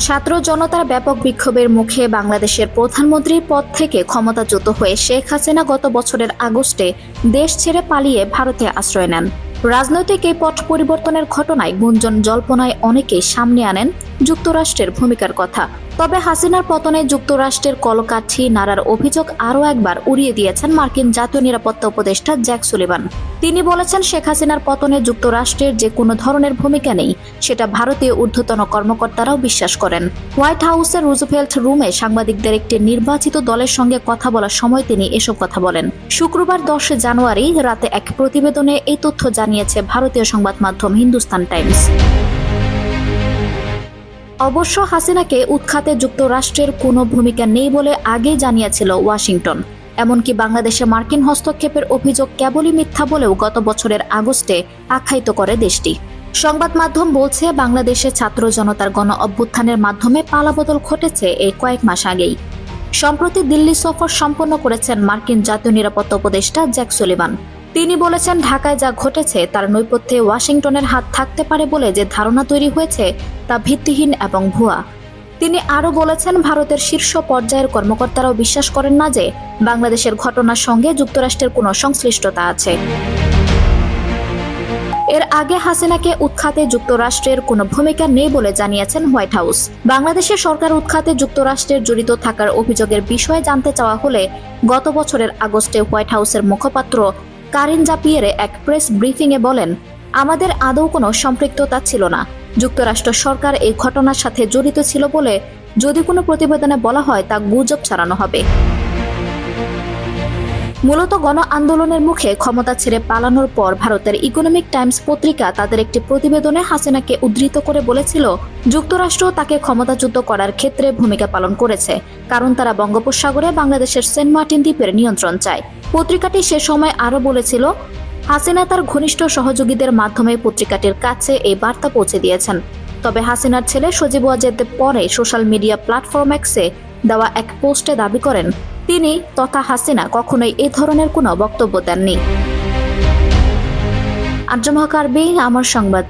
ছাত্র জনতার ব্যাপক বিক্ষোভের মুখে বাংলাদেশের প্রধানমন্ত্রীর পদ থেকে ক্ষমতাচ্যুত হয়ে শেখ হাসিনা গত বছরের আগস্টে দেশ ছেড়ে পালিয়ে ভারতে আশ্রয় নেন। রাজনৈতিক এই পট পরিবর্তনের ঘটনায় গুঞ্জন জল্পনায় অনেকেই সামনে আনেন যুক্তরাষ্ট্রের ভূমিকার কথা। তবে হাসিনার পতনে যুক্তরাষ্ট্রের কলকাঠি নাড়ার অভিযোগ আরও একবার উড়িয়ে দিয়েছেন মার্কিন জাতীয় নিরাপত্তা উপদেষ্টা জ্যাক সুলিভান। তিনি বলেছেন, শেখ হাসিনার পতনে যুক্তরাষ্ট্রের যে কোনো ধরনের ভূমিকা নেই, সেটা ভারতীয় ঊর্ধ্বতন কর্মকর্তারাও বিশ্বাস করেন। হোয়াইট হাউসের রুজভেল্ট রুমে সাংবাদিকদের একটি নির্বাচিত দলের সঙ্গে কথা বলার সময় তিনি এসব কথা বলেন। শুক্রবার 10 জানুয়ারি রাতে এক প্রতিবেদনে এই তথ্য জানিয়েছে ভারতীয় সংবাদ মাধ্যম হিন্দুস্তান টাইমস। অবশ্য হাসিনাকে উৎখাতে যুক্তরাষ্ট্রের কোনো ভূমিকা নেই বলে আগেই জানিয়েছিল ওয়াশিংটন। এমনকি বাংলাদেশে মার্কিন হস্তক্ষেপের অভিযোগ কেবলই মিথ্যা বলেও গত বছরের আগস্টে আখ্যায়িত করে দেশটি। সংবাদ মাধ্যম বলছে, বাংলাদেশে ছাত্র জনতার গণ অভ্যুত্থানের মাধ্যমে পালাবদল ঘটেছে এই কয়েক মাস আগেই। সম্প্রতি দিল্লি সফর সম্পন্ন করেছেন মার্কিন জাতীয় নিরাপত্তা উপদেষ্টা জ্যাক সুলিভান। তিনি বলেছেন, ঢাকায় যা ঘটেছে তার নৈপথ্যে ওয়াশিংটনের হাত থাকতে পারে বলে যে ধারণা তৈরি হয়েছে তা ভিত্তিহীন এবং ভুয়া। তিনি আরও বলেছেন, ভারতের শীর্ষ পর্যায়ের কর্মকর্তারাও বিশ্বাস করেন না যে বাংলাদেশের ঘটনার সঙ্গে যুক্তরাষ্ট্রের কোনো সংশ্লিষ্টতা আছে। এর আগে হাসিনাকে উৎখাতে যুক্তরাষ্ট্রের কোনো ভূমিকা নেই বলে জানিয়েছেন হোয়াইট হাউস। বাংলাদেশের সরকার উৎখাতে যুক্তরাষ্ট্রের জড়িত থাকার অভিযোগের বিষয়ে জানতে চাওয়া হলে গত বছরের আগস্টে হোয়াইট হাউসের মুখপাত্র কারিন জাপিয়েরে এক প্রেস ব্রিফিংয়ে বলেন, আমাদের আদৌ কোনো সম্পৃক্ততা ছিল না। যুক্তরাষ্ট্র সরকার এই ঘটনার সাথে জড়িত ছিল বলে যদি কোনো প্রতিবেদনে বলা হয় তা গুজব ছড়ানো হবে। মূলত গণ আন্দোলনের মুখে ক্ষমতা ছেড়ে পালানোর পর ভারতের ইকোনমিক টাইমস পত্রিকা তাদের একটি প্রতিবেদনে হাসিনাকে উদ্ধৃত করে বলেছিল, যুক্তরাষ্ট্র তাকে ক্ষমতাচ্যুত করার ক্ষেত্রে ভূমিকা পালন করেছে, কারণ তারা বঙ্গোপসাগরে বাংলাদেশের সেন্ট মার্টিন দ্বীপের নিয়ন্ত্রণ চায়। পত্রিকাটি সে সময় আরও বলেছিল, হাসিনা তার ঘনিষ্ঠ সহযোগীদের মাধ্যমে পত্রিকাটির কাছে এই বার্তা পৌঁছে দিয়েছেন। তবে হাসিনার ছেলে সজীব ওয়াজেদ পরে সোশ্যাল মিডিয়া প্ল্যাটফর্ম এক্সে দেওয়া এক পোস্টে দাবি করেন, তিনি তথা হাসিনা কখনোই এ ধরনের কোনো বক্তব্য দেননি। আরজুমা কারবি, আমার সংবাদ।